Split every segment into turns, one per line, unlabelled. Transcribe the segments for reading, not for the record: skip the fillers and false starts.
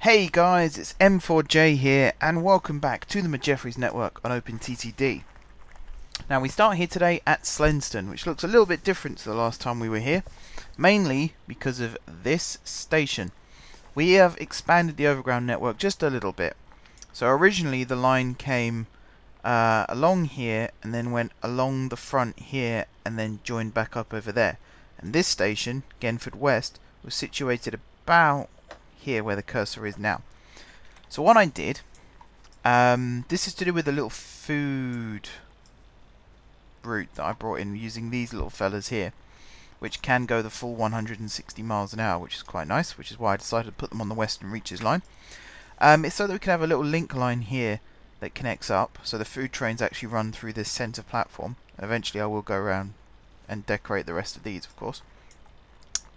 Hey guys, it's M4J here, and welcome back to the Jeffries network on OpenTTD. Now we start here today at Slenston, which looks a little bit different to the last time we were here, mainly because of this station. We have expanded the overground network just a little bit. So originally the line came along here and then went along the front here and then joined back up over there. And this station, Genford West, was situated about here where the cursor is now. So what I did, this is to do with a little food route that I brought in using these little fellas here, which can go the full 160 miles an hour, which is quite nice, which is why I decided to put them on the Western Reaches line. It's so that we can have a little link line here that connects up, so the food trains actually run through this centre platform. Eventually I will go around and decorate the rest of these, of course.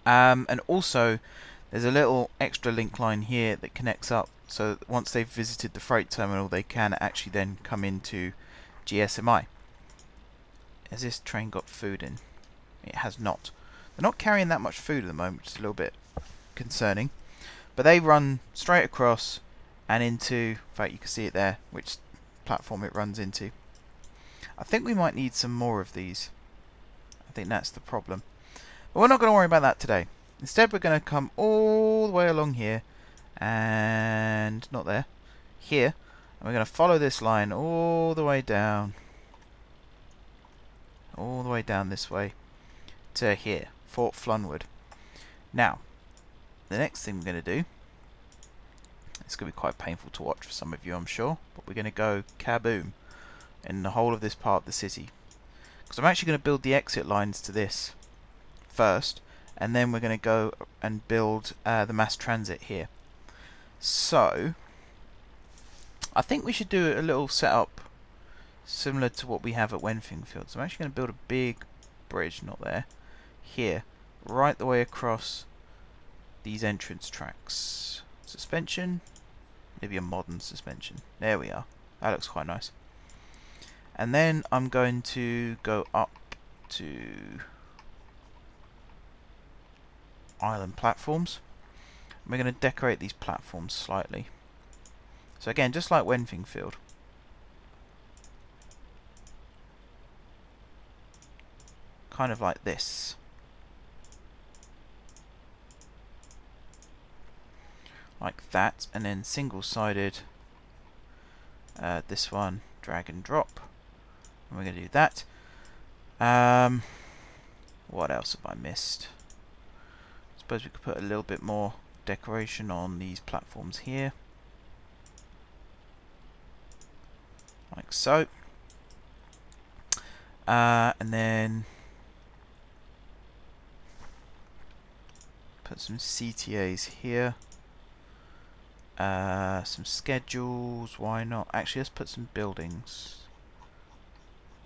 And also there's a little extra link line here that connects up, so that once they've visited the freight terminal they can actually then come into GSMI. Has this train got food in? It has not. They're not carrying that much food at the moment, which is a little bit concerning. But they run straight across and into, in fact you can see it there, which platform it runs into. I think we might need some more of these. I think that's the problem. But we're not going to worry about that today. Instead we're going to come all the way along here, and not there, here, and we're going to follow this line all the way down this way to here, Fort Flunwood. Now, the next thing we're going to do, it's going to be quite painful to watch for some of you I'm sure, but we're going to go kaboom in the whole of this part of the city. Because I'm actually going to build the exit lines to this first, and then we're going to go and build the mass transit here. So I think we should do a little setup similar to what we have at Wenfingfield. So I'm actually going to build a big bridge, not there, here, right the way across these entrance tracks. Suspension, maybe a modern suspension. There we are. That looks quite nice. And then I'm going to go up to island platforms. We're going to decorate these platforms slightly. So again, just like Wenfingfield. Kind of like this. Like that, and then single-sided, this one, drag and drop. And we're going to do that. What else have I missed? I suppose we could put a little bit more decoration on these platforms here. Like so. And then put some CTAs here. Some schedules, why not? Actually, let's put some buildings.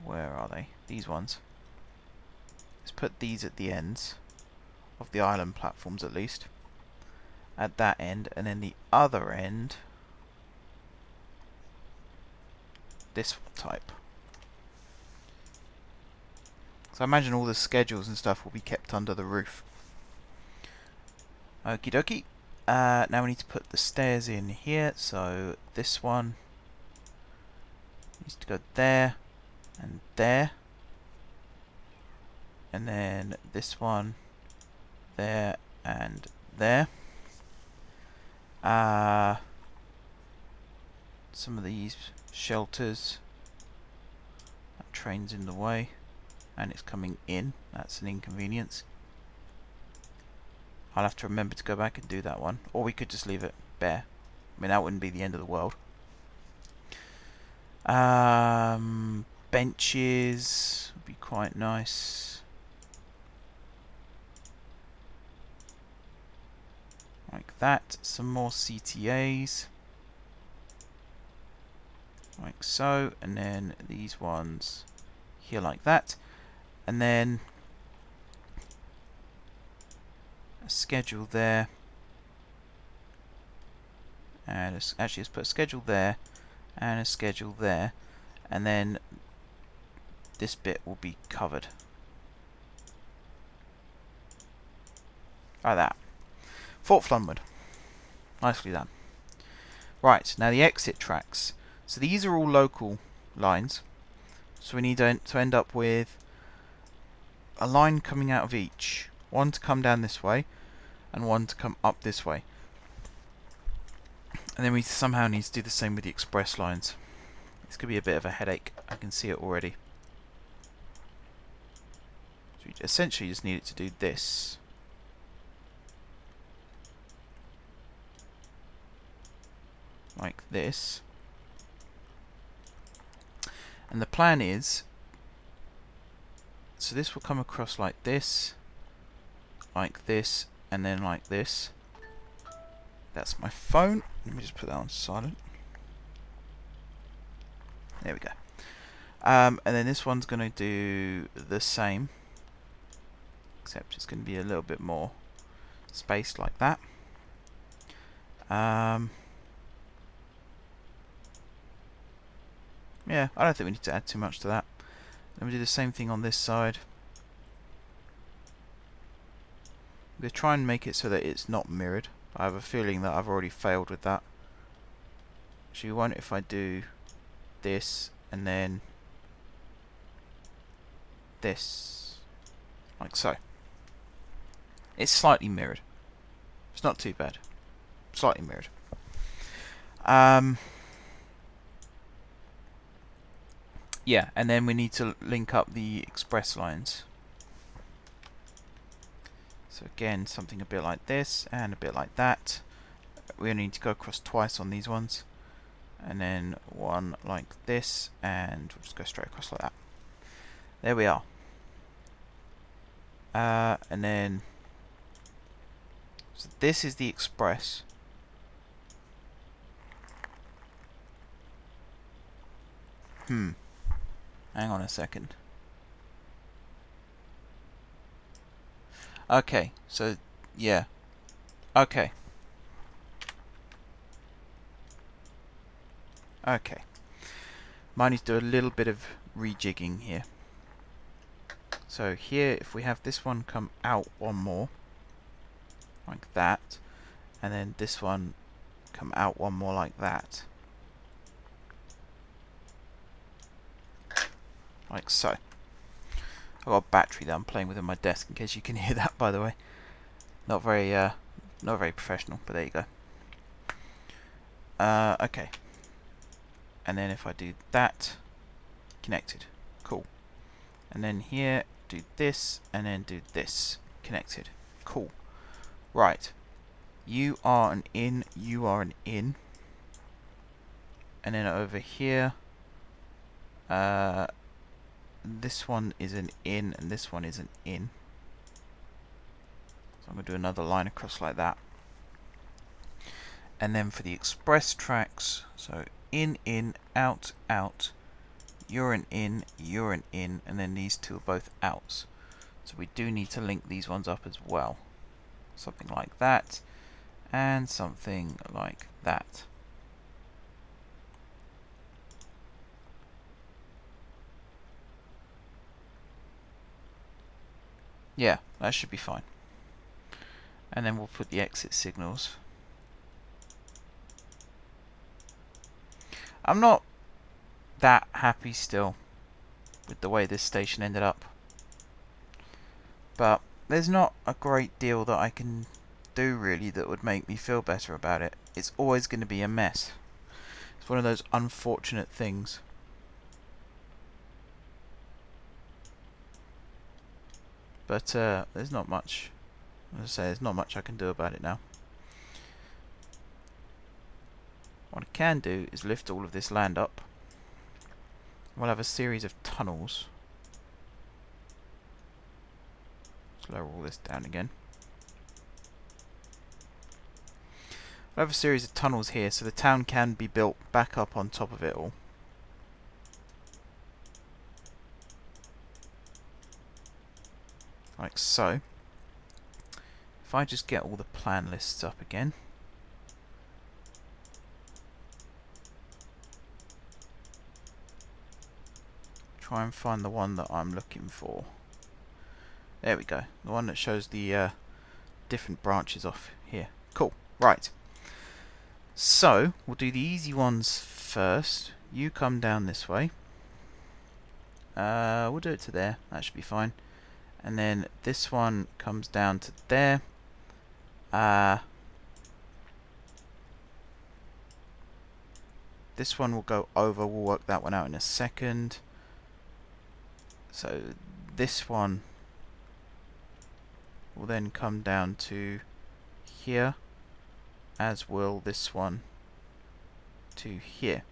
Where are they? These ones. Let's put these at the ends of the island platforms at least. At that end, and then the other end, this type. So I imagine all the schedules and stuff will be kept under the roof. Okie dokie. Now we need to put the stairs in here, so this one needs to go there and there, and then this one there and there. Some of these shelters, that train's in the way and it's coming in, that's an inconvenience. I'll have to remember to go back and do that one, or we could just leave it bare. I mean, that wouldn't be the end of the world. Benches would be quite nice. Like that. Some more CTAs. Like so. And then these ones here like that. And then a schedule there. And actually let's put a schedule there and a schedule there. And then this bit will be covered. Like that. Fort Flunwood. Nicely done. Right, now the exit tracks. So these are all local lines. So we need to end up with a line coming out of each. One to come down this way, and one to come up this way. And then we somehow need to do the same with the express lines. This could be a bit of a headache. I can see it already. So we essentially just need it to do this. Like this. And the plan is, so this will come across like this, and then like this. That's my phone. Let me just put that on silent. There we go. And then this one's going to do the same, except it's going to be a little bit more spaced like that. Yeah, I don't think we need to add too much to that. Then we do the same thing on this side. We'll try and make it so that it's not mirrored. I have a feeling that I've already failed with that. Actually, won't if I do this and then this, like so. It's slightly mirrored. It's not too bad. Slightly mirrored. Yeah, and then we need to link up the express lines. So again, something a bit like this and a bit like that. We only need to go across twice on these ones. And then one like this, and we'll just go straight across like that. There we are. And then, so this is the express. Hang on a second. Okay, so yeah. Okay. Okay. Might need to do a little bit of rejigging here. So here, if we have this one come out one more, like that, and then this one come out one more like that. Like so. I've got a battery that I'm playing with on my desk, in case you can hear that, by the way. Not very professional, but there you go. Okay. And then if I do that, connected. Cool. And then here, do this, and then do this. Connected. Cool. Right. You are an in, you are an in. And then over here, this one is an in, and this one is an in. So I'm going to do another line across like that. And then for the express tracks, so in, out, out, you're an in, and then these two are both outs. So we do need to link these ones up as well. Something like that, and something like that. Yeah, that should be fine. And then we'll put the exit signals. I'm not that happy still with the way this station ended up. But there's not a great deal that I can do really that would make me feel better about it. It's always going to be a mess. It's one of those unfortunate things. But there's not much, as I say, there's not much I can do about it now. What I can do is lift all of this land up. We'll have a series of tunnels. Let's lower all this down again. We'll have a series of tunnels here so the town can be built back up on top of it all. Like so. If I just get all the plan lists up again. Try and find the one that I'm looking for. There we go. The one that shows the different branches off here. Cool. Right. So we'll do the easy ones first. You come down this way. We'll do it to there. That should be fine. And then this one comes down to there. This one will go over. We'll work that one out in a second. So this one will then come down to here, as will this one to here.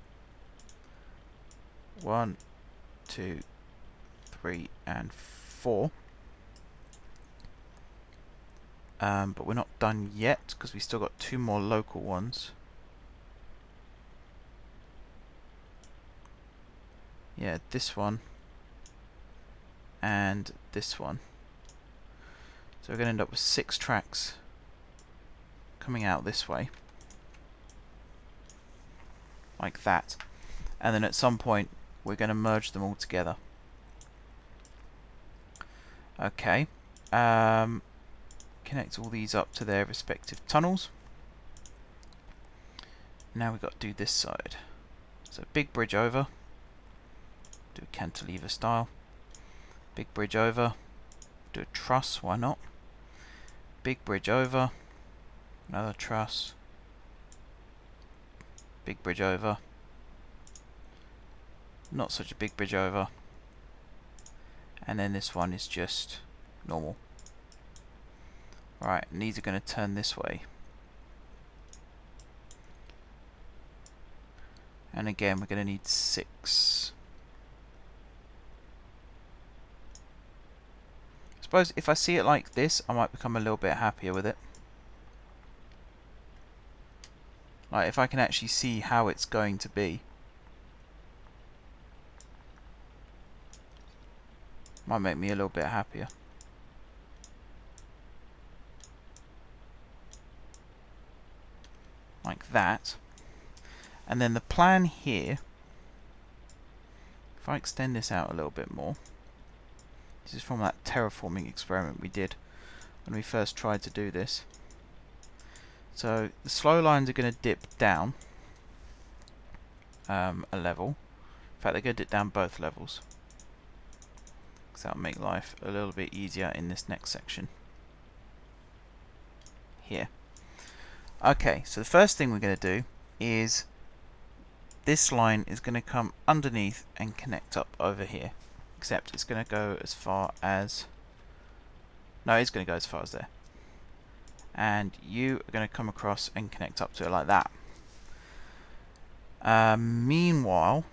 1, 2, 3, and 4. But we're not done yet because we still got 2 more local ones. Yeah, this one and this one. So we're going to end up with 6 tracks coming out this way, like that. And then at some point we're going to merge them all together. Okay. Connect all these up to their respective tunnels. Now we've got to do this side. So big bridge over. Do a cantilever style. Big bridge over. Do a truss, why not? Big bridge over. Another truss. Big bridge over. Not such a big bridge over. And then this one is just normal. Right, and these are going to turn this way. And again, we're going to need 6. I suppose if I see it like this, I might become a little bit happier with it. Like if I can actually see how it's going to be. Might make me a little bit happier. Like that. And then the plan here, if I extend this out a little bit more, this is from that terraforming experiment we did when we first tried to do this. So the slow lines are going to dip down a level. In fact, they're going to dip down both levels, because that'll make life a little bit easier in this next section here. Okay, so the first thing we're going to do is this line is going to come underneath and connect up over here. Except it's going to go as far as... No, it's going to go as far as there. And you are going to come across and connect up to it like that. Meanwhile,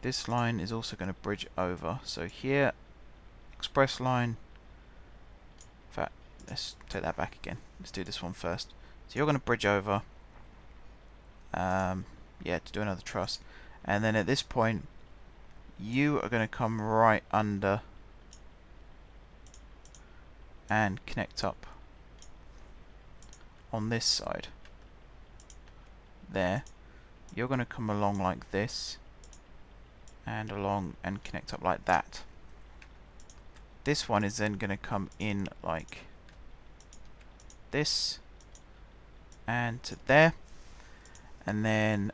this line is also going to bridge over. So here, express line... In fact, let's take that back again. Let's do this one first. So you're going to bridge over, yeah, to do another truss, and then at this point you are going to come right under and connect up on this side. There, you're going to come along like this and along and connect up like that. This one is then going to come in like this and to there, and then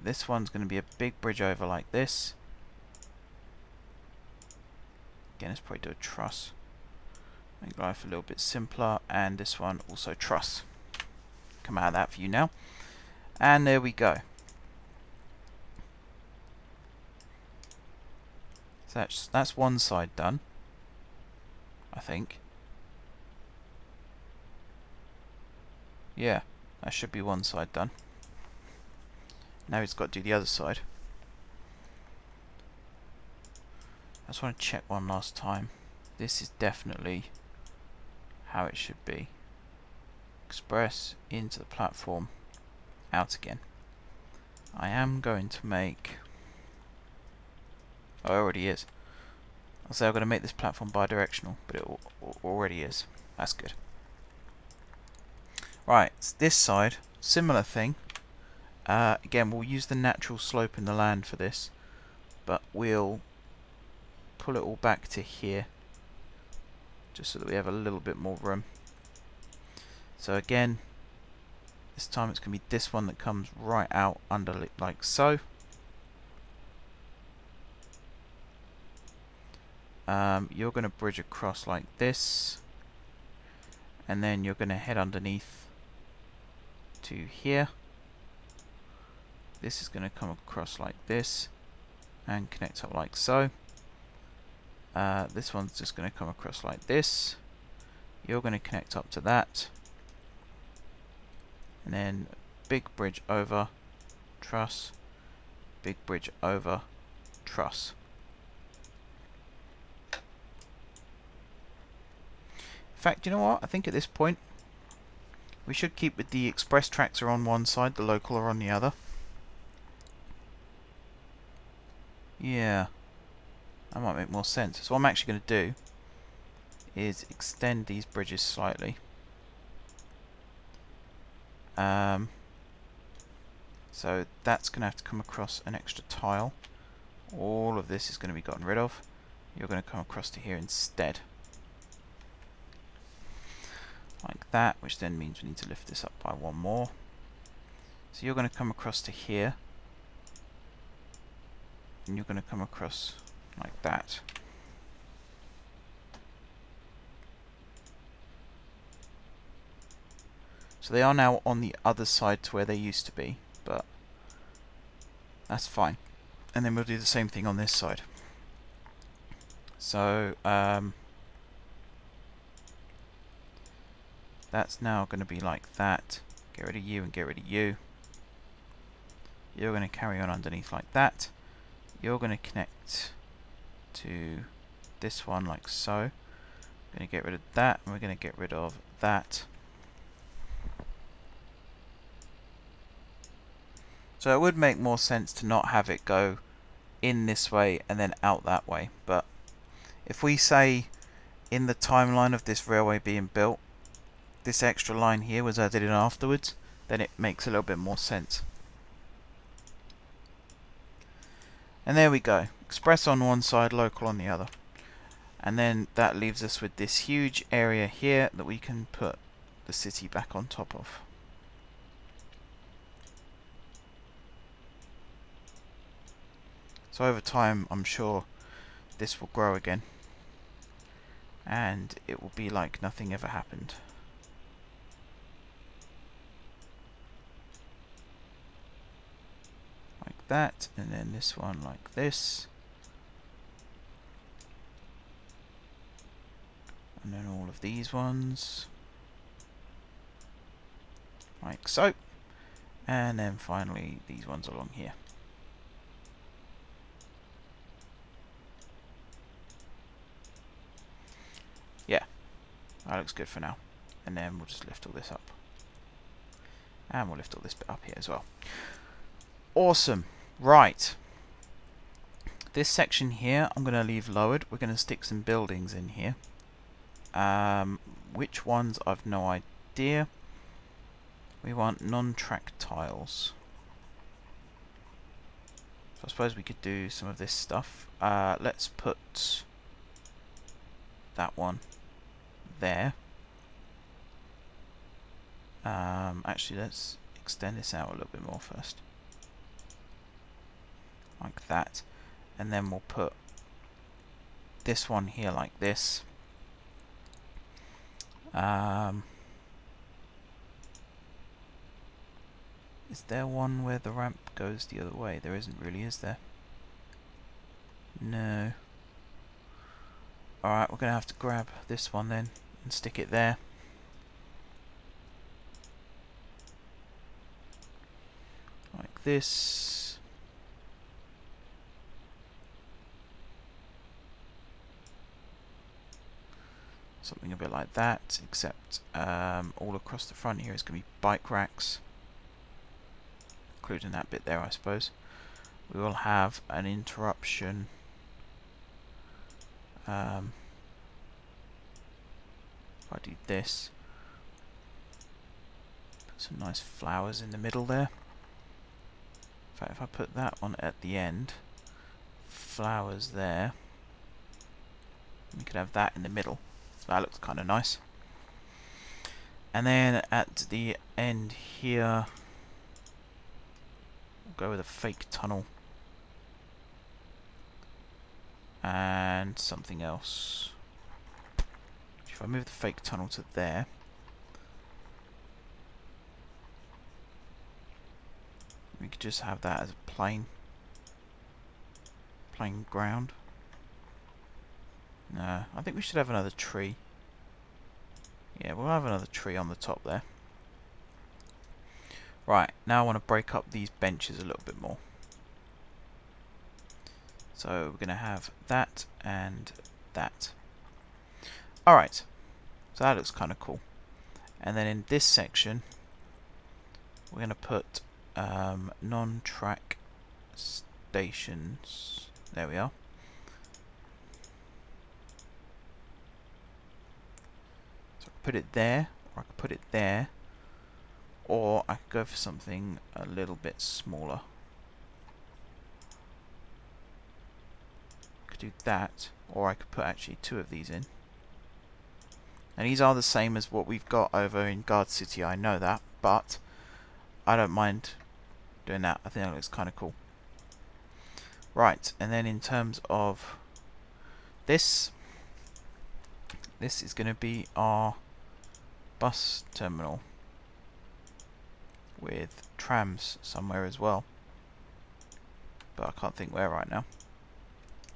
this one's going to be a big bridge over like this. Again, let's probably do a truss, make life a little bit simpler, and this one also truss. Come out of that for you now, and there we go. So that's one side done, I think. Yeah, that should be one side done. Now he's got to do the other side. I just want to check one last time. This is definitely how it should be. Express into the platform, out again. I am going to make... Oh, it already is. I'll say I'm going to make this platform bidirectional, but it already is. That's good. Right, so this side, similar thing. Again, we'll use the natural slope in the land for this, but we'll pull it all back to here, just so that we have a little bit more room. So again, This time it's going to be this one that comes right out under it like so. You're going to bridge across like this, and then you're going to head underneath to here. This is going to come across like this and connect up like so. This one's just going to come across like this. You're going to connect up to that, and then big bridge over, truss, big bridge over, truss. In fact, you know what? I think at this point we should keep with the express tracks are on one side, the local are on the other. Yeah, that might make more sense. So what I'm actually going to do is extend these bridges slightly. So that's going to have to come across an extra tile. All of this is going to be gotten rid of. You're going to come across to here instead. Like that, which then means we need to lift this up by one more. So you're going to come across to here, and you're going to come across like that. So they are now on the other side to where they used to be, but that's fine. And then we'll do the same thing on this side. So that's now going to be like that. Get rid of you and get rid of you. You're going to carry on underneath like that. You're going to connect to this one like so. We're going to get rid of that, and we're going to get rid of that. So it would make more sense to not have it go in this way and then out that way. But if we say in the timeline of this railway being built, this extra line here was added in afterwards, then it makes a little bit more sense. And there we go. Express on one side, local on the other. And then that leaves us with this huge area here that we can put the city back on top of. So over time, I'm sure this will grow again, and it will be like nothing ever happened. Like that, and then this one like this. And then all of these ones. Like so. And then finally these ones along here. Yeah, that looks good for now. And then we'll just lift all this up. And we'll lift all this bit up here as well. Awesome. Right. This section here I'm going to leave lowered. We're going to stick some buildings in here. Which ones I've no idea. We want non-track tiles. So I suppose we could do some of this stuff. Let's put that one there. Actually, let's extend this out a little bit more first. Like that. And then we'll put this one here like this. Is there one where the ramp goes the other way? There isn't really, is there? No. Alright, we're going to have to grab this one then and stick it there. Like this. Something a bit like that, except all across the front here is going to be bike racks. Including that bit there, I suppose. We will have an interruption. If I do this, put some nice flowers in the middle there. In fact, if I put that one at the end, flowers there, we could have that in the middle. So that looks kind of nice. And then at the end here, we'll go with a fake tunnel. And something else. If I move the fake tunnel to there, we could just have that as a plain ground. No, I think we should have another tree. Yeah, we'll have another tree on the top there. Right, now I want to break up these benches a little bit more. So we're going to have that and that. Alright, so that looks kind of cool. And then in this section, we're going to put non-track stations. There we are. So I could put it there, or I could put it there, or I could go for something a little bit smaller. I could do that, or I could put actually 2 of these in. And these are the same as what we've got over in Guard City, I know that, but I don't mind doing that. I think that looks kind of cool. Right, and then in terms of this is going to be our bus terminal with trams somewhere as well, but I can't think where right now.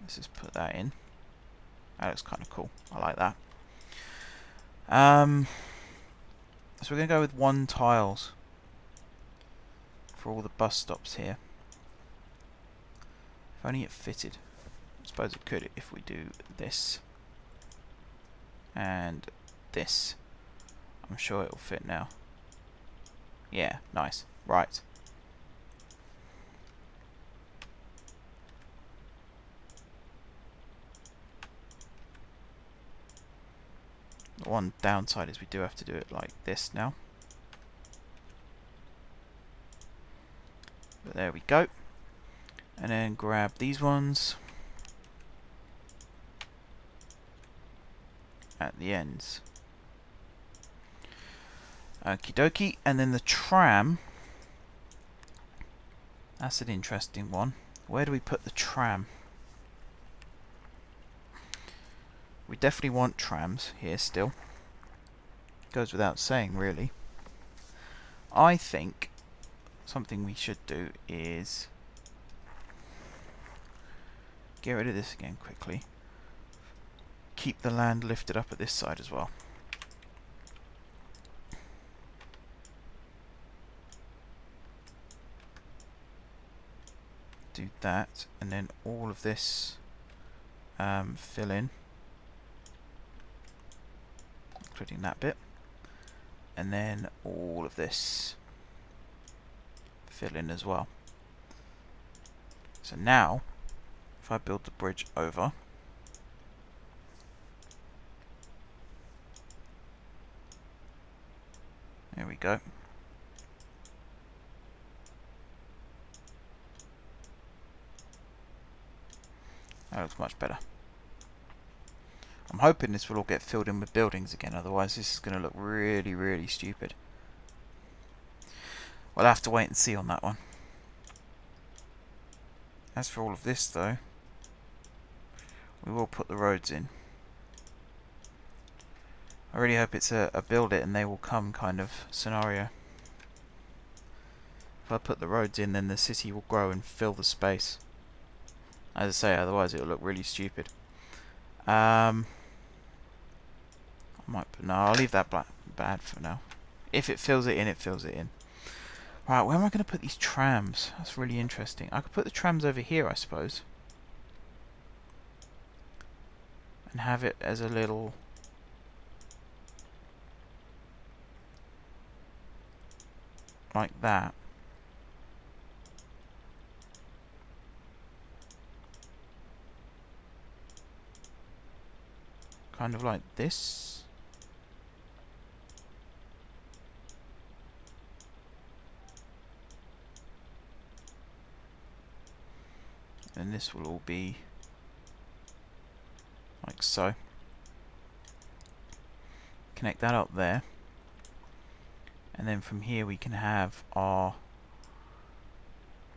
Let's just put that in. That looks kind of cool. I like that. So we're going to go with 1 tiles for all the bus stops here. If only it fitted. I suppose it could if we do this and this. I'm sure it will fit now. Yeah, nice. Right. The one downside is we do have to do it like this now. But there we go. And then grab these ones at the ends. Okie dokie. And then the tram. That's an interesting one. Where do we put the tram? We definitely want trams here still. Goes without saying, really. I think something we should do is get rid of this again quickly. Keep the land lifted up at this side as well. Do that, and then all of this fill in, including that bit, and then all of this fill in as well. So now, if I build the bridge over, there we go. That looks much better. I'm hoping this will all get filled in with buildings again, otherwise this is going to look really, really stupid. We'll have to wait and see on that one. As for all of this though, we will put the roads in. I really hope it's a build it and they will come kind of scenario. If I put the roads in, then the city will grow and fill the space. As I say, otherwise it will look really stupid. I might put, no, I'll leave that bad for now. If it fills it in, it fills it in. Right, where am I going to put these trams? That's really interesting. I could put the trams over here, I suppose. And have it as a little... like that. Kind of like this. And this will all be like so. Connect that up there. And then from here we can have our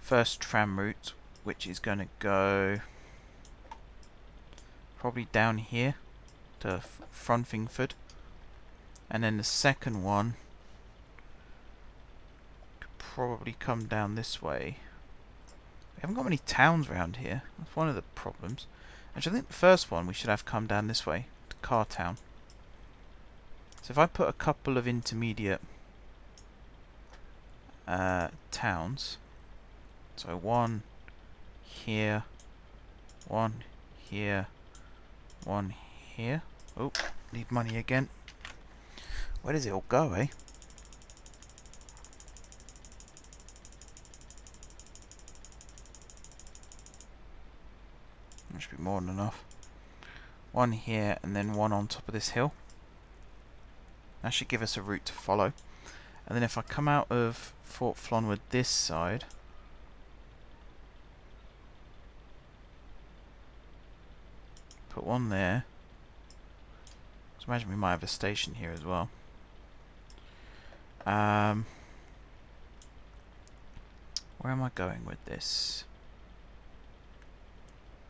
first tram route, which is going to go probably down here to Flunwood, and then the second one could probably come down this way. We haven't got many towns around here. That's one of the problems. Actually, I think the first one we should have come down this way to Cartown. So if I put a couple of intermediate towns, so one here, one here, one here. Oh, need money again. Where does it all go, eh? That should be more than enough. One here and then one on top of this hill. That should give us a route to follow. And then if I come out of Fort Flunwood this side, put one there. So imagine we might have a station here as well. Where am I going with this?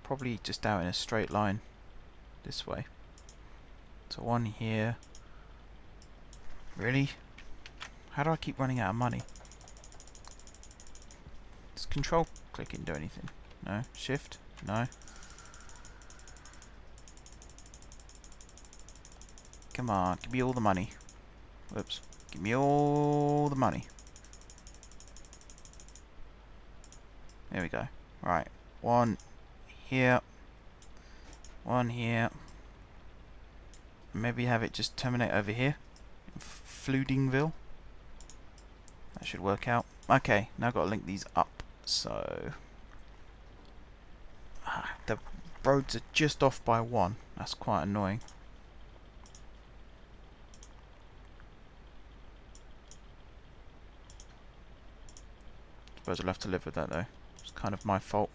Probably just out in a straight line this way. So one here. Really? How do I keep running out of money? Does control clicking do anything? No. Shift? No. Come on, give me all the money. Whoops. Give me all the money. There we go. Right. One here. One here. Maybe have it just terminate over here. Fludingville. That should work out. Okay, now I've got to link these up. So the roads are just off by one. That's quite annoying. Suppose I'll have to live with that though. It's kind of my fault.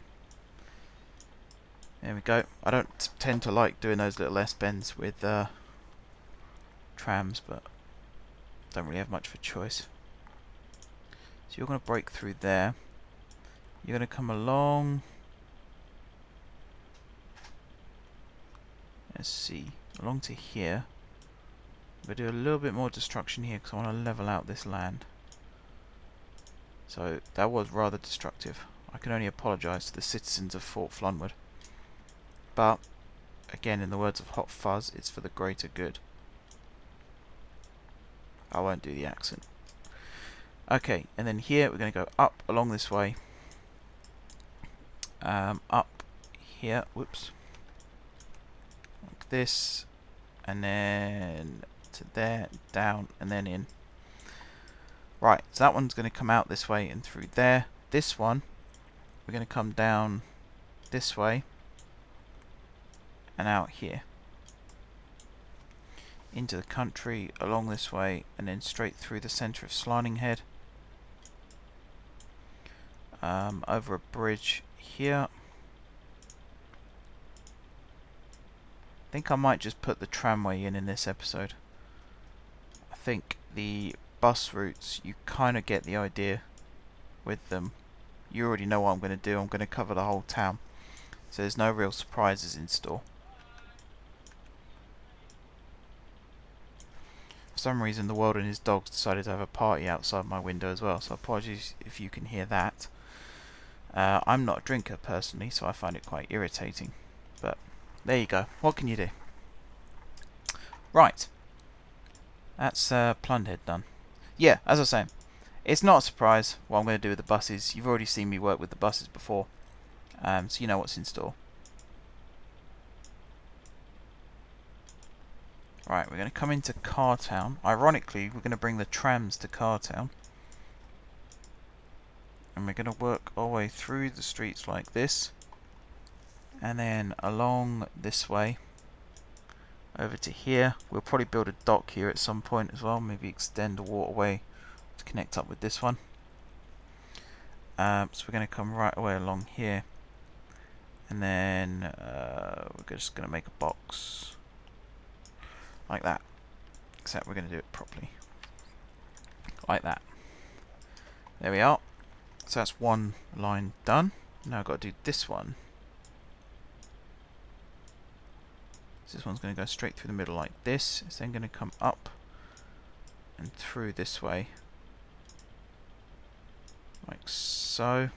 There we go. I don't tend to like doing those little S-bends with trams, but don't really have much of a choice. So you're going to break through there. You're going to come along. Let's see. Along to here. We'll do a little bit more destruction here because I want to level out this land. So that was rather destructive. I can only apologise to the citizens of Fort Flunwood. But, again, in the words of Hot Fuzz, it's for the greater good. I won't do the accent. Okay, and then here we're going to go up along this way. Up here, whoops. Like this. And then to there, down, and then in. Right, so that one's going to come out this way and through there. This one, we're going to come down this way and out here. Into the country, along this way, and then straight through the centre of Slining Head. Over a bridge here. I think I might just put the tramway in this episode. I think the bus routes, you kind of get the idea with them. You already know what I'm going to do. I'm going to cover the whole town. So there's no real surprises in store. For some reason the world and his dogs decided to have a party outside my window as well. So apologies if you can hear that. I'm not a drinker personally, so I find it quite irritating. But there you go. What can you do? Right. That's Plunhead done. Yeah, as I was saying, it's not a surprise what I'm going to do with the buses. You've already seen me work with the buses before, so you know what's in store. Right, we're going to come into Cartown. Ironically, we're going to bring the trams to Cartown. And we're going to work our way through the streets like this. And then along this way, over to here. We'll probably build a dock here at some point as well. Maybe extend a waterway to connect up with this one. So we're going to come right away along here. And then we're just going to make a box. Like that. Except we're going to do it properly. like that. There we are. So that's one line done. Now I've got to do this one. So this one's going to go straight through the middle like this. It's then going to come up and through this way, like so.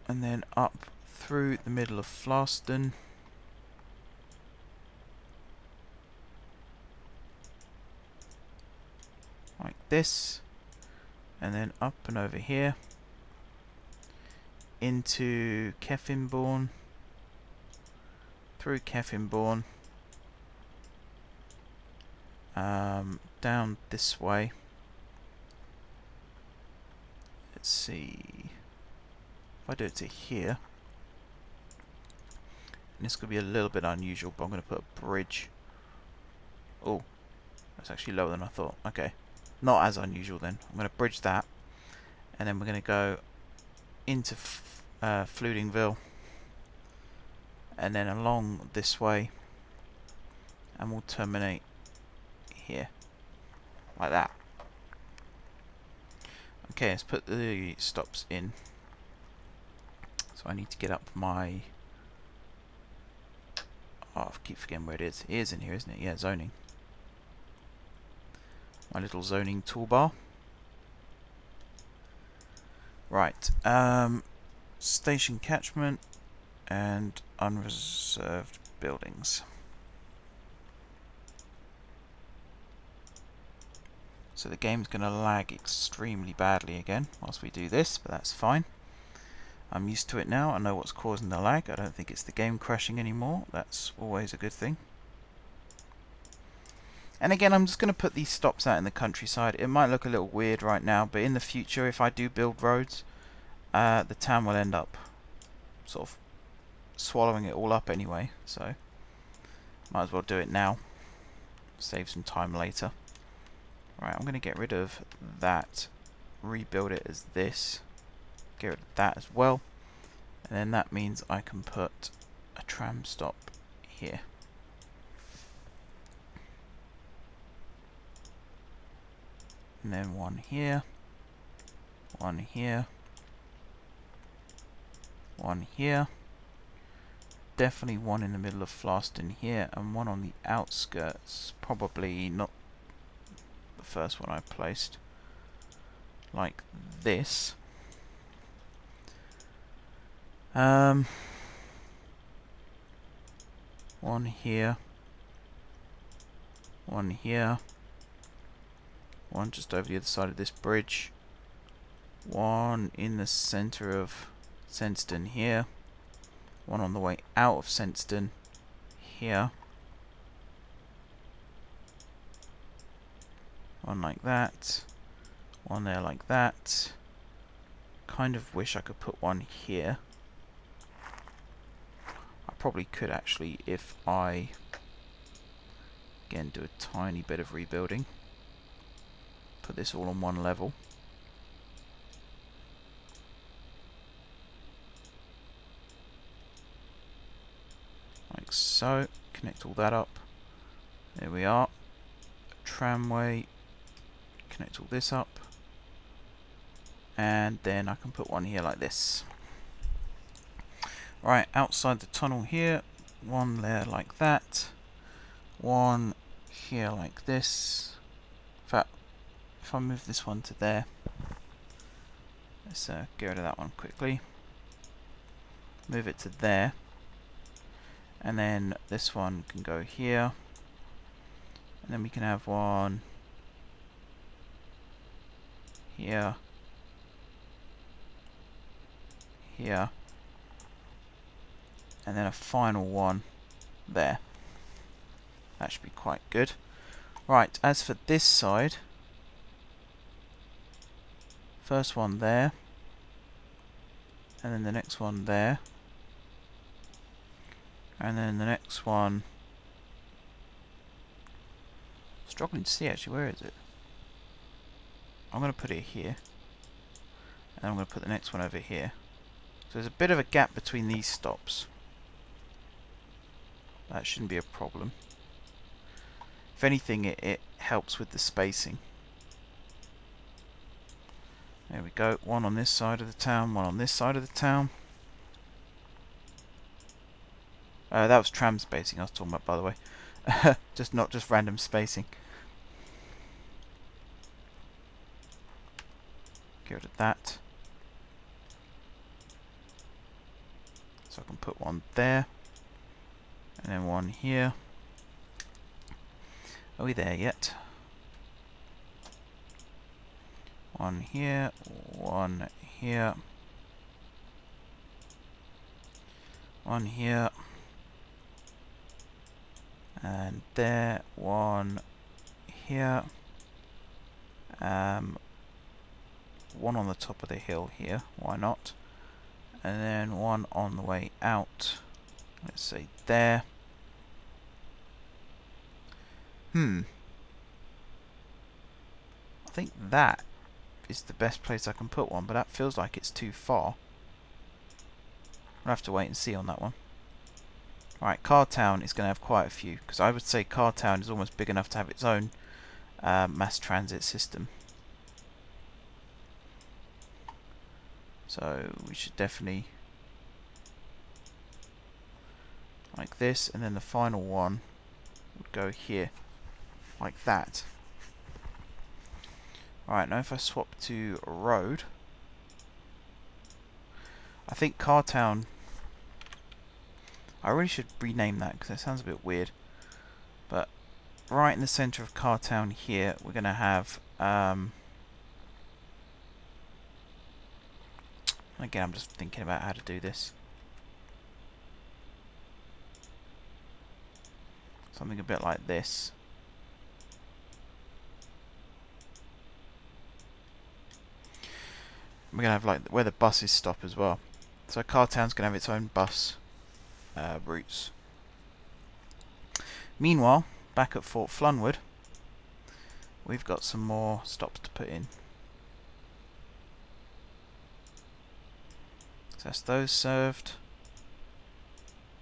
And then up through the middle of Flaston. Like this. And then up and over here. Into Keffinbourne. Through Keffinbourne. Down this way. Let's see. If I do it to here, and this could be a little bit unusual, but I'm going to put a bridge. Oh, that's actually lower than I thought. Okay, not as unusual then. I'm going to bridge that, and then we're going to go into Flutingville, and then along this way, and we'll terminate here, like that. Okay, let's put the stops in. So I need to get up my... Oh, I keep forgetting where it is. It is in here, isn't it? Yeah, zoning. My little zoning toolbar. Right. Station catchment and unreserved buildings. So the game's going to lag extremely badly again whilst we do this, but that's fine. I'm used to it now. I know what's causing the lag. I don't think it's the game crashing anymore. That's always a good thing. And again, I'm just going to put these stops out in the countryside. It might look a little weird right now, but in the future, if I do build roads, the town will end up sort of swallowing it all up anyway. So, might as well do it now. Save some time later. Right, I'm going to get rid of that. Rebuild it as this. Get rid of that as well, and then that means I can put a tram stop here. And then one here, one here, one here, definitely one in the middle of Flaston here, and one on the outskirts, probably not the first one I placed, like this. One here, one here, one just over the other side of this bridge, one in the center of Senston here, one on the way out of Senston here, one like that, one there like that. Kind of wish I could put one here. Probably could actually if I again do a tiny bit of rebuilding, put this all on one level, like so. Connect all that up. There we are. Tramway, connect all this up, and then I can put one here like this. Right, outside the tunnel here, one there like that, one here like this. In fact, if I move this one to there, let's get rid of that one quickly, move it to there, and then this one can go here, and then we can have one here, here, and then a final one there. That should be quite good. Right, as for this side, first one there, and then the next one there, and then the next one, struggling to see actually, where is it? I'm going to put it here, and I'm going to put the next one over here. So there's a bit of a gap between these stops. That shouldn't be a problem. If anything, it helps with the spacing. There we go. One on this side of the town, one on this side of the town. That was tram spacing I was talking about, by the way. Not just random spacing. Get rid of that. So I can put one there. And then one here. Are we there yet? One here, one here, one here, and there, one here, one on the top of the hill here, why not, and then one on the way out, let's say there. I think that is the best place I can put one, but that feels like it's too far. I'll have to wait and see on that one. Right, Cartown is going to have quite a few, because I would say Cartown is almost big enough to have its own mass transit system. So we should definitely like this, and then the final one would go here, like that. Alright, now if I swap to road, I think Cartown, I really should rename that because it sounds a bit weird, but right in the center of Cartown here we're going to have, again I'm just thinking about how to do this, something a bit like this. We're going to have like where the buses stop as well. So Cartown's going to have its own bus routes. Meanwhile, back at Fort Flunwood, we've got some more stops to put in. So that's those served.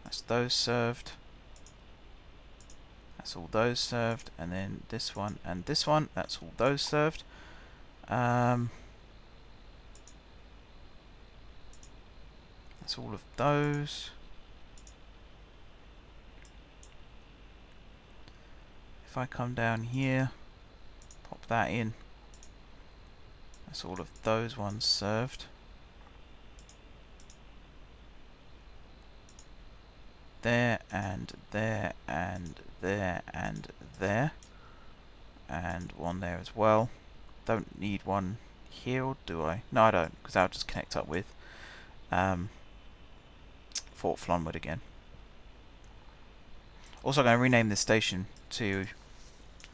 That's those served. That's all those served. And then this one and this one. That's all those served. That's all of those. If I come down here, pop that in. That's all of those ones served. There and there and there and there. And one there as well. Don't need one here, or do I? No, I don't, because I'll just connect up with Fort Flunwood again. Also, I'm going to rename this station to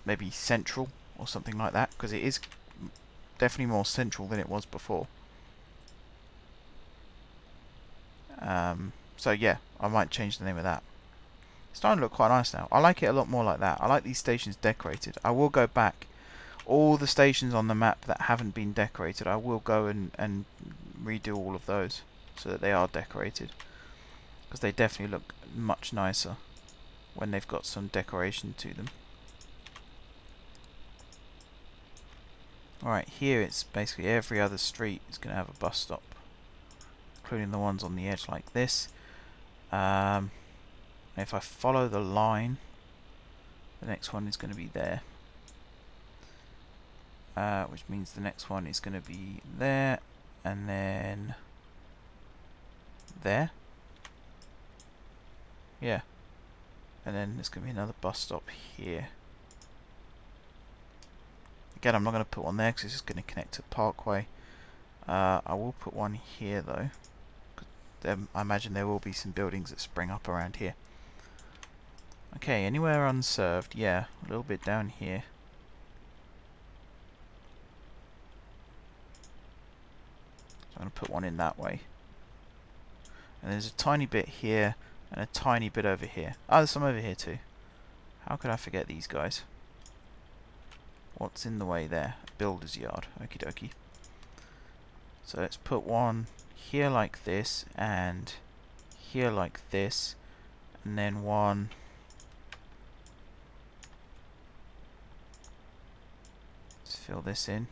maybe Central or something like that, because it is definitely more central than it was before. So yeah, I might change the name of that. It's starting to look quite nice now. I like it a lot more like that. I like these stations decorated. I will go back. All the stations on the map that haven't been decorated, I will go and redo all of those so that they are decorated, because they definitely look much nicer when they've got some decoration to them. Alright, here it's basically every other street is going to have a bus stop, including the ones on the edge like this. If I follow the line, the next one is going to be there. Which means the next one is going to be there, and then there. Yeah. And then there's going to be another bus stop here. Again, I'm not going to put one there because it's just going to connect to Parkway. I will put one here though. I imagine there will be some buildings that spring up around here. Okay, anywhere unserved? Yeah, a little bit down here. So I'm going to put one in that way. And there's a tiny bit here and a tiny bit over here. Oh, there's some over here too. How could I forget these guys? What's in the way there? A builder's yard. Okie dokie. So let's put one here like this, and here like this, and then one let's fill this in.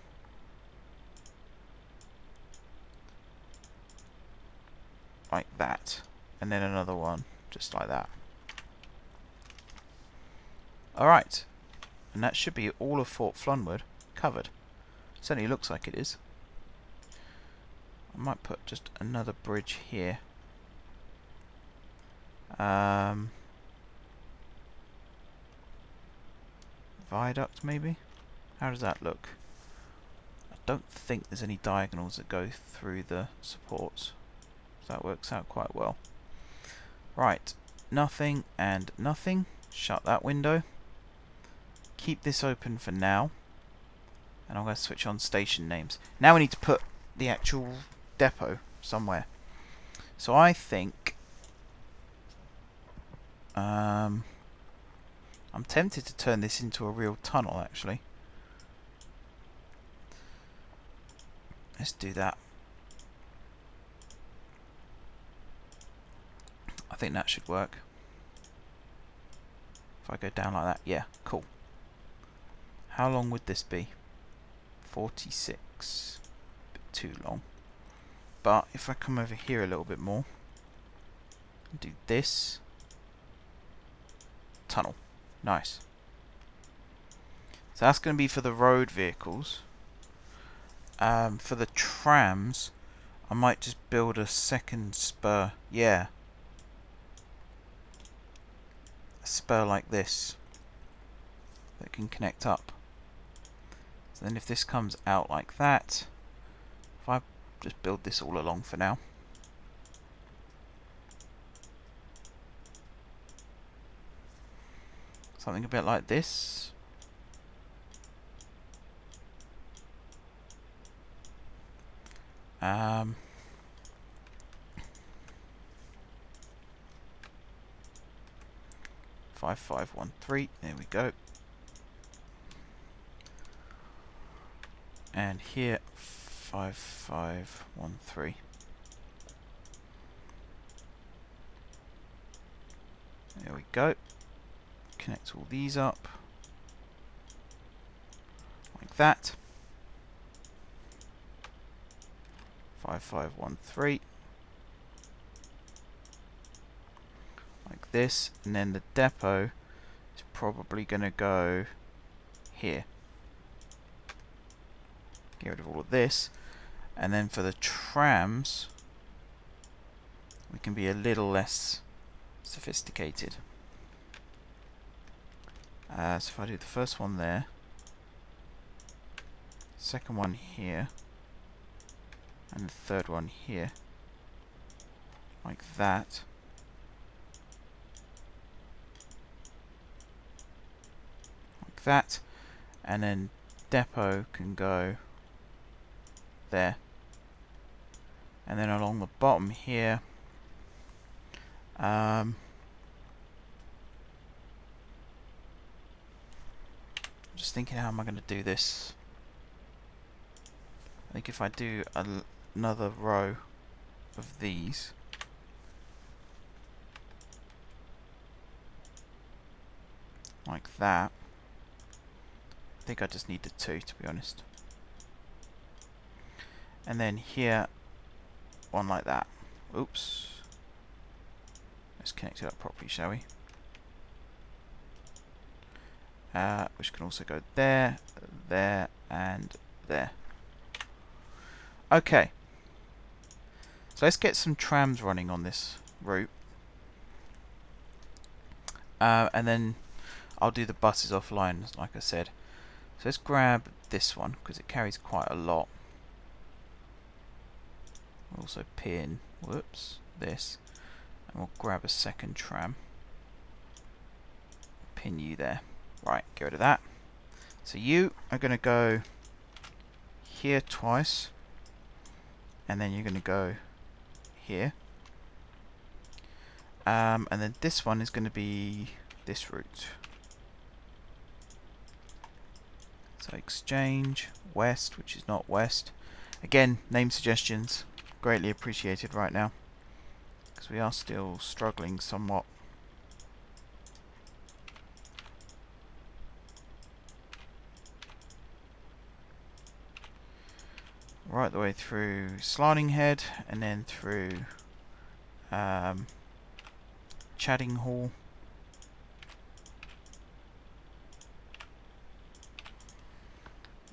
Like that, and then another one just like that. Alright, and that should be all of Fort Flunwood covered. Certainly looks like it is. I might put just another bridge here. Viaduct maybe? How does that look? I don't think there's any diagonals that go through the supports. So that works out quite well. Right, nothing and nothing. Shut that window. Keep this open for now. And I'm going to switch on station names. Now we need to put the actual depot somewhere. So I think I'm tempted to turn this into a real tunnel actually. Let's do that. I think that should work. If I go down like that, yeah, cool. How long would this be? 46. Bit too long. But if I come over here a little bit more, and do this, tunnel. Nice. So that's going to be for the road vehicles. For the trams, I might just build a second spur. Yeah. A spur like this that can connect up. So then if this comes out like that, if I just build this all along for now. Something a bit like this. 5513, there we go. And here 5513. There we go. Connect all these up like that. 5513. Like this, and then the depot is probably going to go here. Get rid of all of this, and then for the trams we can be a little less sophisticated. So if I do the first one there, second one here, and the third one here, like that. Like that, and then depot can go there, and then along the bottom here, just thinking, how am I going to do this? I think if I do another row of these, like that, I think I just need the two, to be honest. And then here, one like that. Oops. Let's connect it up properly, shall we? Which can also go there, there, and there. Okay. So let's get some trams running on this route. And then I'll do the buses offline, like I said. So let's grab this one, because it carries quite a lot. We'll also pin, whoops, this. And we'll grab a second tram. Pin you there. Right, get rid of that. So you are going to go here twice, and then you're going to go here. And then this one is going to be this route. So exchange, west, which is not west. Again, name suggestions. greatly appreciated right now, because we are still struggling somewhat. Right the way through Slanting Head, and then through Chadding Hall.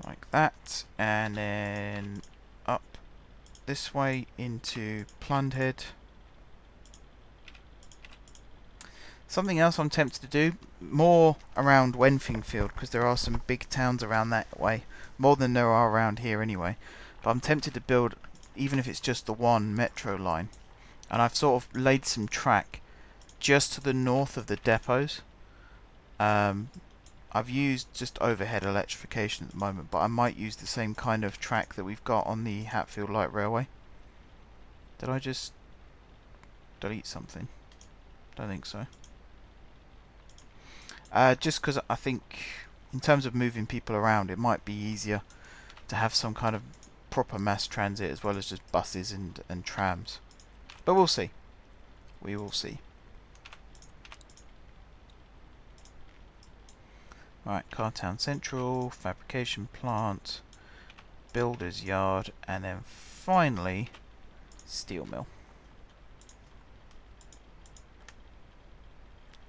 Like that, and then up this way into Plundhead. Something else I'm tempted to do, more around Wenfingfield, because there are some big towns around that way, more than there are around here anyway. But I'm tempted to build, even if it's just the one metro line, and I've sort of laid some track just to the north of the depots. I've used just overhead electrification at the moment, but I might use the same kind of track that we've got on the Hatfield Light Railway. Did I just delete something? Don't think so. Just because I think in terms of moving people around, it might be easier to have some kind of proper mass transit as well as just buses and trams. But we'll see. We will see. Right, Cartown Central, Fabrication Plant, Builder's Yard, and then finally Steel Mill.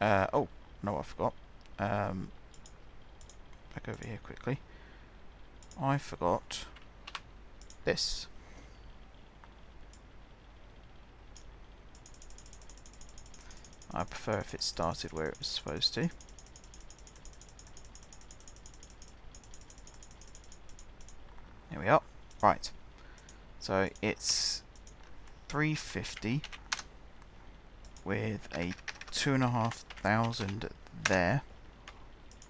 Oh, no, I forgot. Back over here quickly. I forgot this. I prefer if it started where it was supposed to. Here we are. Right. So it's 350 with a 2,500 there.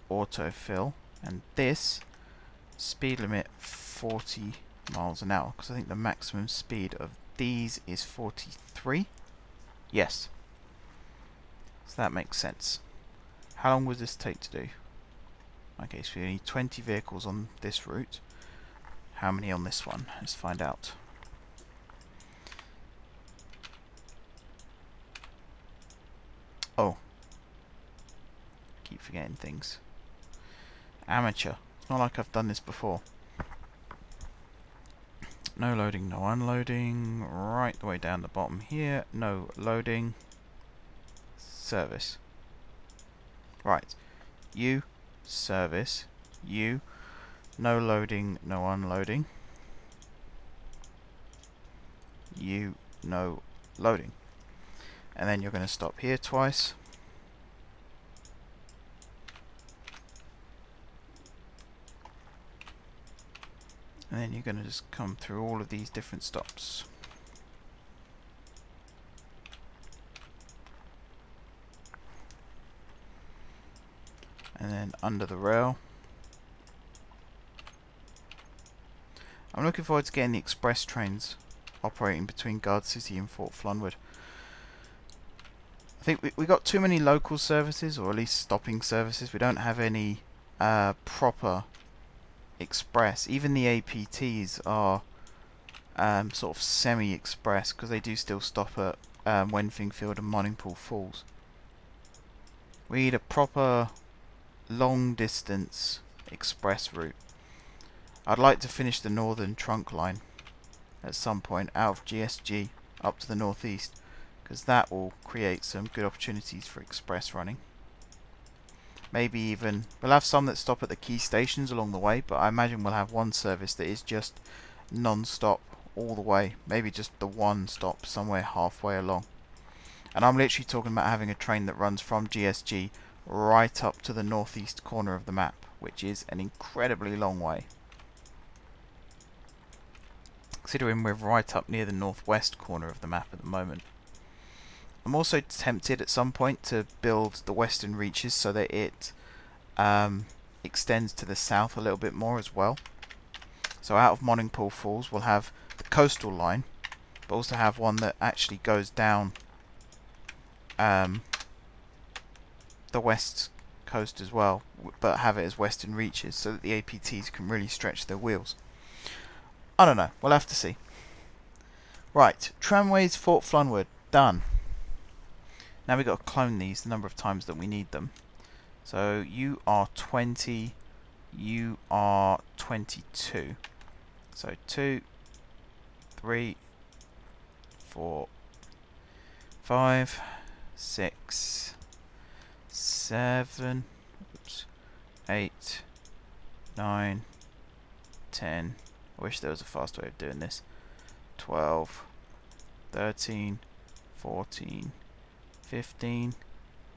Autofill. And this speed limit 40 miles an hour, because I think the maximum speed of these is 43. Yes. So that makes sense. How long would this take to do? Okay, so we need 20 vehicles on this route. How many on this one? Let's find out. Oh. Keep forgetting things. Amateur. It's not like I've done this before. No loading, no unloading. Right the way down the bottom here. No loading. Service. Right. You. Service. You. No loading, no unloading. You. No loading. And then you're going to stop here twice. And then you're going to just come through all of these different stops. And then under the rail. I'm looking forward to getting the express trains operating between Guard City and Fort Flunwood. I think we got too many local services, or at least stopping services. We don't have any proper express. Even the APTs are sort of semi-express, because they do still stop at Wenfingfield and Moningpool Falls. We need a proper long distance express route. I'd like to finish the northern trunk line at some point out of GSG up to the northeast, because that will create some good opportunities for express running. Maybe even we'll have some that stop at the key stations along the way, but I imagine we'll have one service that is just non-stop all the way. Maybe just the one stop somewhere halfway along. And I'm literally talking about having a train that runs from GSG right up to the northeast corner of the map, which is an incredibly long way. Considering we're right up near the northwest corner of the map at the moment. I'm also tempted at some point to build the western reaches so that it extends to the south a little bit more as well. So out of Moningpool Falls we'll have the coastal line, but also have one that actually goes down the west coast as well, but have it as western reaches so that the APTs can really stretch their wheels. I don't know, we'll have to see. Right, tramways Fort Flunwood, done. Now we've got to clone these the number of times that we need them. So you are 20, you are 22. So 2, 3, 4, 5, 6, 7, 8, 9, 10. I wish there was a fast way of doing this. 12, 13, 14, 15,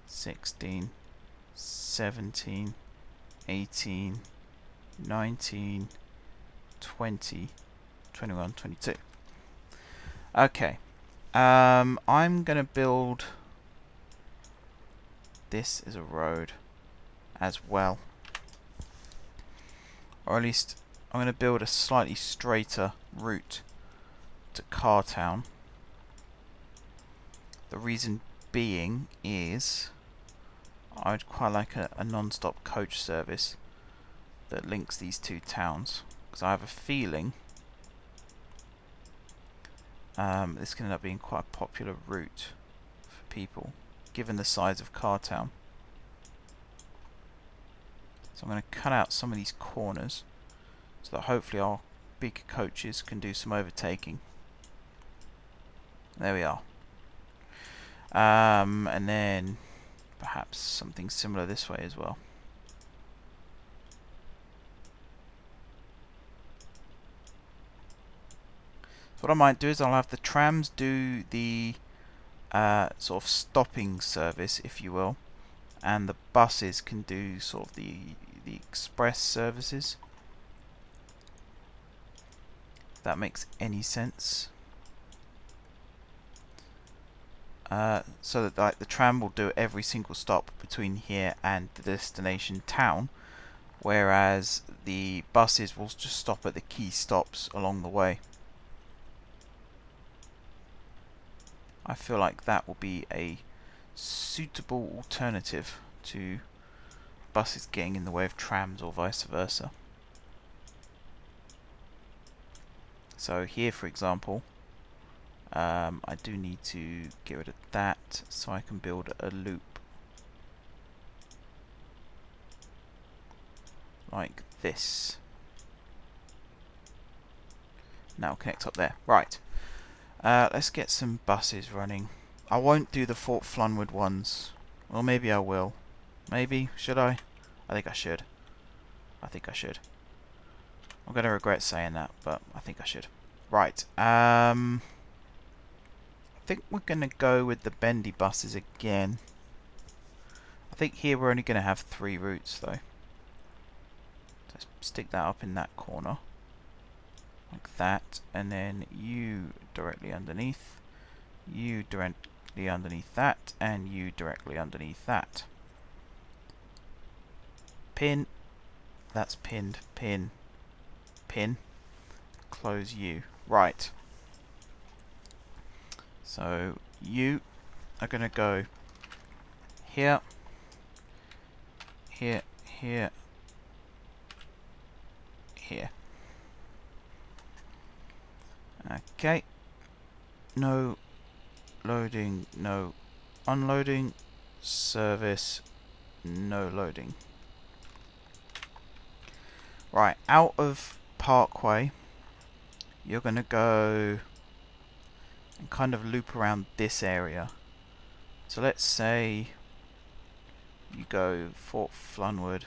16, 17, 18, 19, 20, 21, 22. Okay. I'm going to build this as a road as well. Or at least I'm going to build a slightly straighter route to Cartown. The reason being is I'd quite like a non-stop coach service that links these two towns, because I have a feeling this can end up being quite a popular route for people, given the size of Cartown. So I'm going to cut out some of these corners so that hopefully our big coaches can do some overtaking. There we are. And then perhaps something similar this way as well. So what I might do is I'll have the trams do the sort of stopping service, if you will, and the buses can do sort of the express services. If that makes any sense. So that like the tram will do every single stop between here and the destination town, whereas the buses will just stop at the key stops along the way. I feel like that will be a suitable alternative to buses getting in the way of trams or vice versa. So here, for example, I do need to get rid of that so I can build a loop like this. Now connect up there. Right. Let's get some buses running. I won't do the Fort Flunwood ones. Or maybe I will. Maybe. Should I? I think I should. I think I should. I'm going to regret saying that, but I think I should. Right. I think we're going to go with the bendy buses again. I think here we're only going to have 3 routes though. Let's stick that up in that corner. Like that, and then you directly underneath, you directly underneath that, and you directly underneath that. Pin, that's pinned, pin, pin, close you. Right. So you are going to go here, here, here, here. Okay, no loading, no unloading, service, no loading. Right, out of Parkway, you're going to go and kind of loop around this area. So let's say you go Fort Flunwood,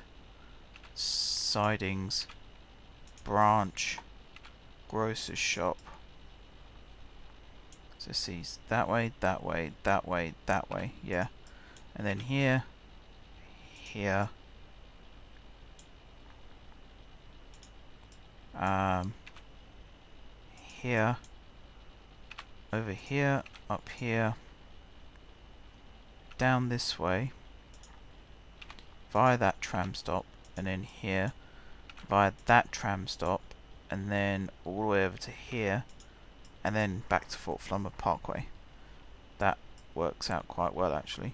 sidings, branch, grocer's shop. So see, that way, that way, that way, that way, yeah. And then here, here, here, over here, up here, down this way, via that tram stop, and then here, via that tram stop, and then all the way over to here, and then back to Fort Flunwood Parkway. That works out quite well actually.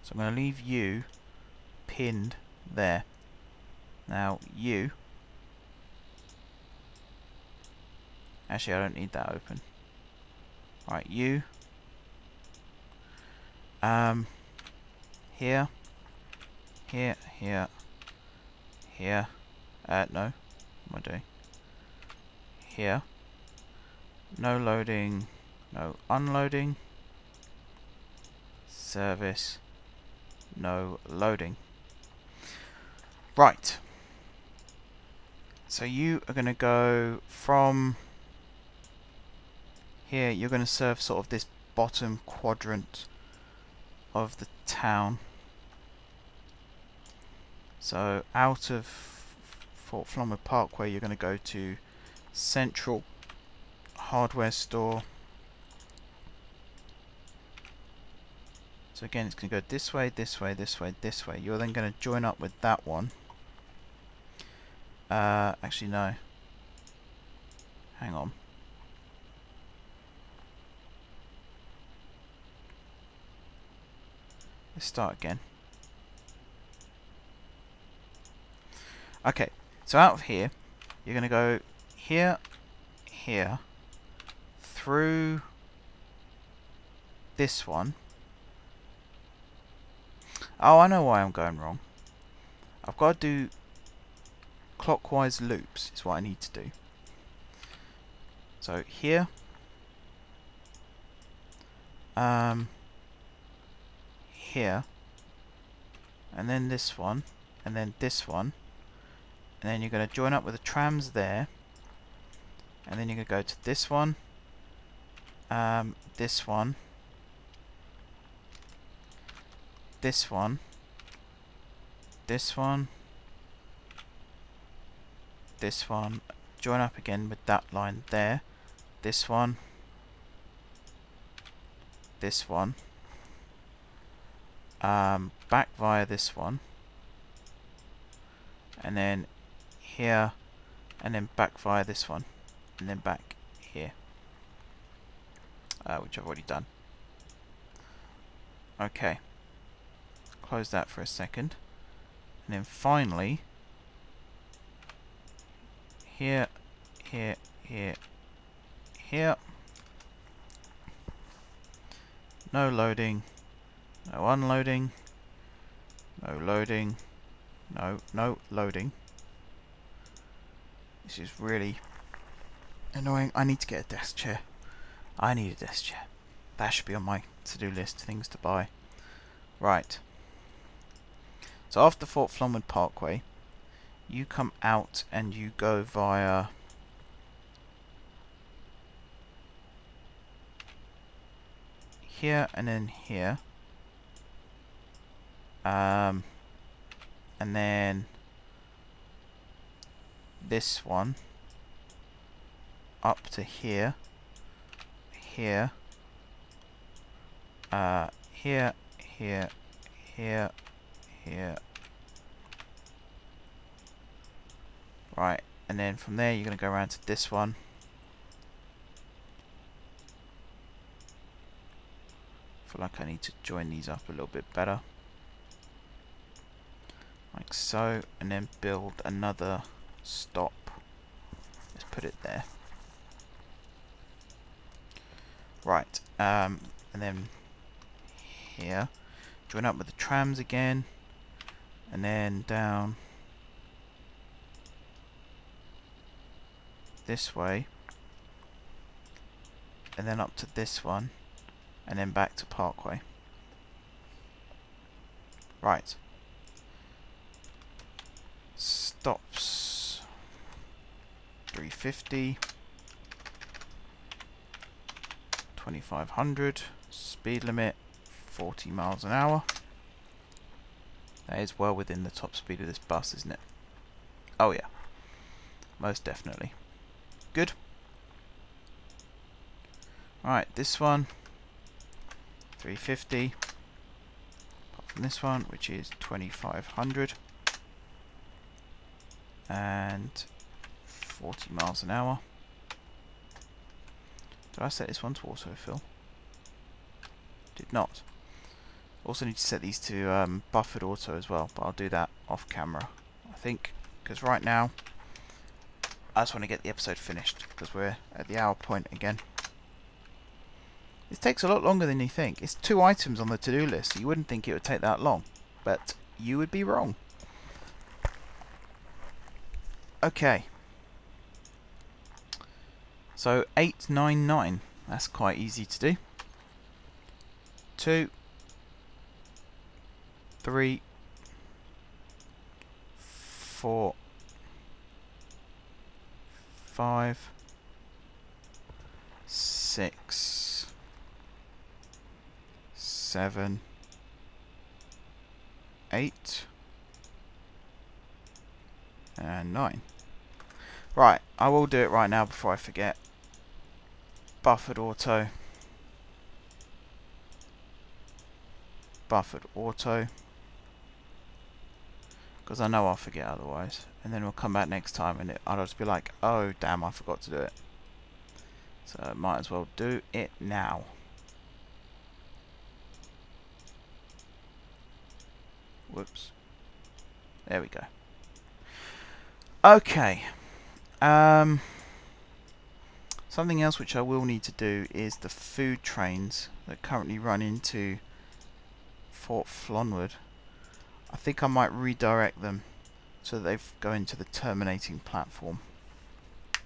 So I'm going to leave you pinned there. Now you Actually, I don't need that open. Right, you. Here. Here, here, here. No. What am I doing? Here. No loading. No unloading. Service. No loading. Right. So you are going to go from here. You're going to serve sort of this bottom quadrant of the town. So out of Fort Flunwood Parkway, you're going to go to Central Hardware Store. So again, it's going to go this way, this way, this way, this way. You're then going to join up with that one. Actually, no. Hang on. Let's start again. Okay, so out of here, you're going to go here, here, through this one. Oh, I know why I'm going wrong. I've got to do clockwise loops, is what I need to do. So here, here, and then this one, and then this one, and then you're going to join up with the trams there, and then you're going to go to this one, this one, this one, this one, this one, join up again with that line there, this one, this one, back via this one, and then here, and then back via this one, and then back here, which I've already done. Okay, close that for a second, and then finally here, here, here, here, no loading, no unloading, no loading, no loading. This is really annoying. I need to get a desk chair. I need a desk chair. That should be on my to-do list, things to buy. Right. So after Fort Flunwood Parkway, you come out and you go via here and then here. And then this one up to here, here, here, here, here, here. Right, and then from there you're going to go around to this one. I feel like I need to join these up a little bit better. Like so, and then build another stop. Let's put it there. Right, and then here, join up with the trams again, and then down this way, and then up to this one, and then back to Parkway. Right. Stops 350, 2500, speed limit 40 miles an hour. That is well within the top speed of this bus, isn't it? Oh yeah, most definitely. Good. Alright, this one 350, apart from this one, which is 2500 and 40 miles an hour. Did I set this one to autofill? Did not. Also need to set these to buffered auto as well, but I'll do that off camera, I think, because right now I just want to get the episode finished because we're at the hour point again. This takes a lot longer than you think. It's 2 items on the to-do list, so you wouldn't think it would take that long, but you would be wrong. Okay. So 899, that's quite easy to do. 2, 3, 4, 5, 6, 7, 8, and 9. Right, I will do it right now before I forget. Buffered auto. Buffered auto. Because I know I'll forget otherwise. And then we'll come back next time and I'll just be like, oh damn, I forgot to do it. So I might as well do it now. Whoops. There we go. Okay. Something else which I will need to do is the food trains that currently run into Fort Flunwood. I think I might redirect them so that they go into the terminating platform. I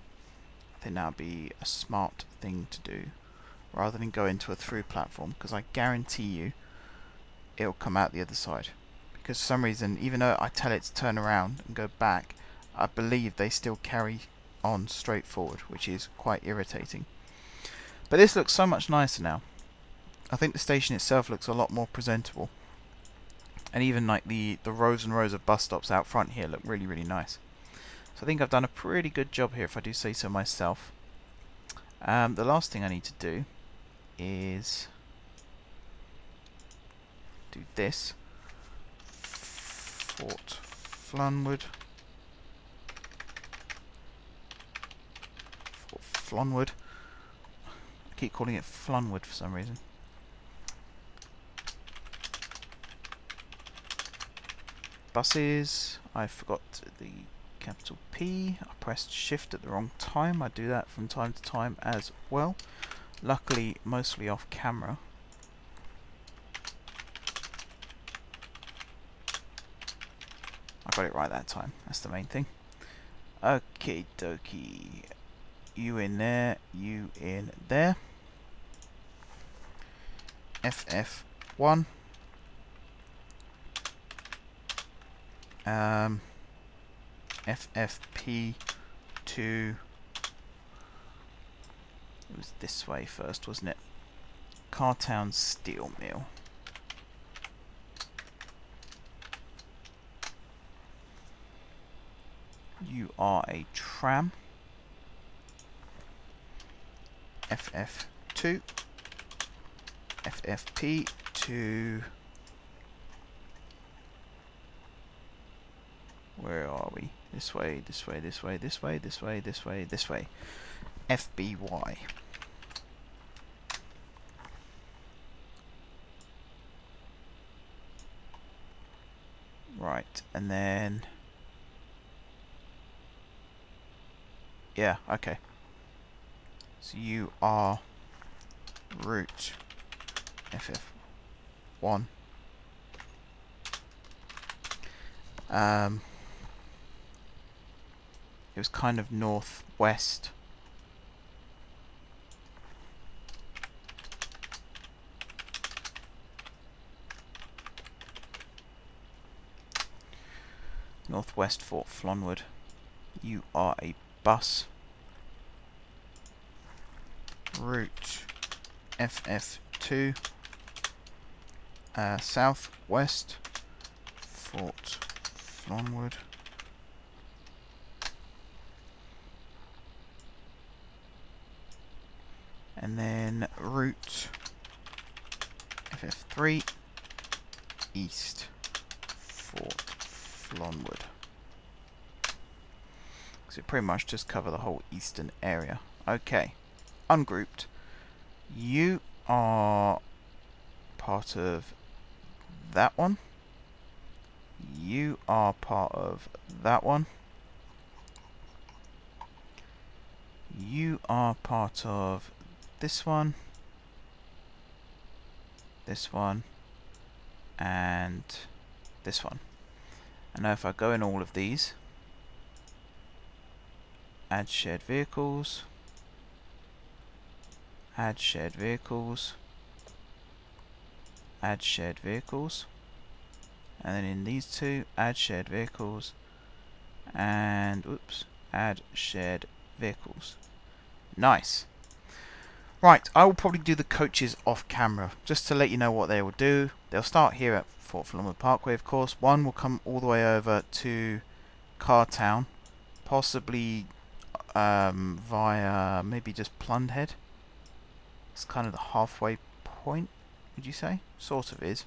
think that would be a smart thing to do rather than go into a through platform, because I guarantee you it'll come out the other side. Because for some reason, even though I tell it to turn around and go back, I believe they still carry on straight forward, which is quite irritating. But this looks so much nicer now. I think the station itself looks a lot more presentable. And even like the rows and rows of bus stops out front here look really, really nice. So I think I've done a pretty good job here, if I do say so myself. The last thing I need to do is do this. Fort Flunwood. Flunwood. I keep calling it Flunwood for some reason. Buses. I forgot the capital P. I pressed shift at the wrong time. I do that from time to time as well. Luckily, mostly off camera. I got it right that time. That's the main thing. Okie dokie. You in there, you in there. FF1. FFP2. It was this way first, wasn't it? Cartown Steel Mill. You are a tram. FF2. FFP2. Where are we? This way, this way, this way, this way, this way, this way, this way. FBY. Right, and then... yeah, okay. So you are route FF1. It was kind of northwest. Northwest Fort Flunwood. You are a bus. Route FF2. Southwest Fort Flunwood. And then route FF3 East Fort Flunwood. So it pretty much just cover the whole eastern area. Okay, ungrouped. You are part of that one. You are part of that one. you are part of this one, and this one. And now if I go in all of these, add shared vehicles, add shared vehicles, add shared vehicles, and then in these two, add shared vehicles, and oops, add shared vehicles. Nice. Right, I will probably do the coaches off camera, just to let you know what they will do. They'll start here at Fort Flunwood Parkway, of course. One will come all the way over to Cartown, possibly via maybe just Plundhead. It's kind of the halfway point, would you say? Sort of is.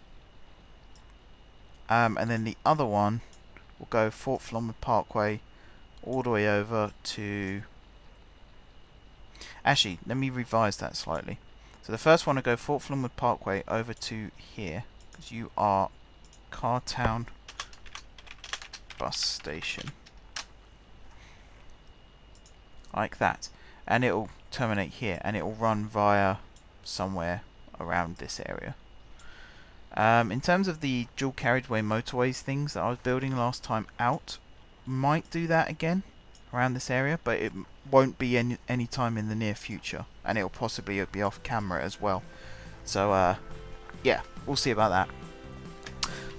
And then the other one will go Fort Flunwood Parkway all the way over to... Actually, let me revise that slightly. So the first one will go Fort Flunwood Parkway over to here, because you are Cartown Bus Station. Like that. And it will terminate here, and it will run via somewhere around this area. In terms of the dual carriageway motorways things that I was building last time out, might do that again around this area, but it won't be any time in the near future, and it'll possibly be off camera as well. So yeah, we'll see about that.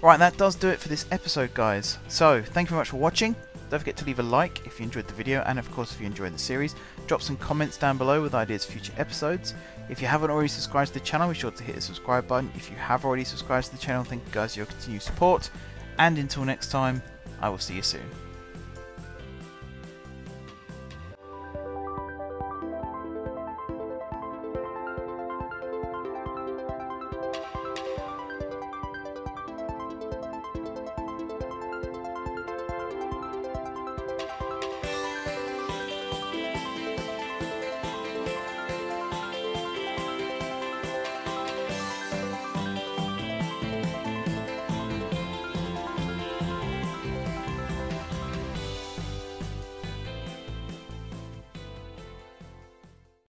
Right, that does do it for this episode, guys. So thank you very much for watching. Don't forget to leave a like if you enjoyed the video, and of course if you enjoyed the series. Drop some comments down below with ideas for future episodes. If you haven't already subscribed to the channel, be sure to hit the subscribe button. If you have already subscribed to the channel, thank you guys for your continued support. And until next time, I will see you soon.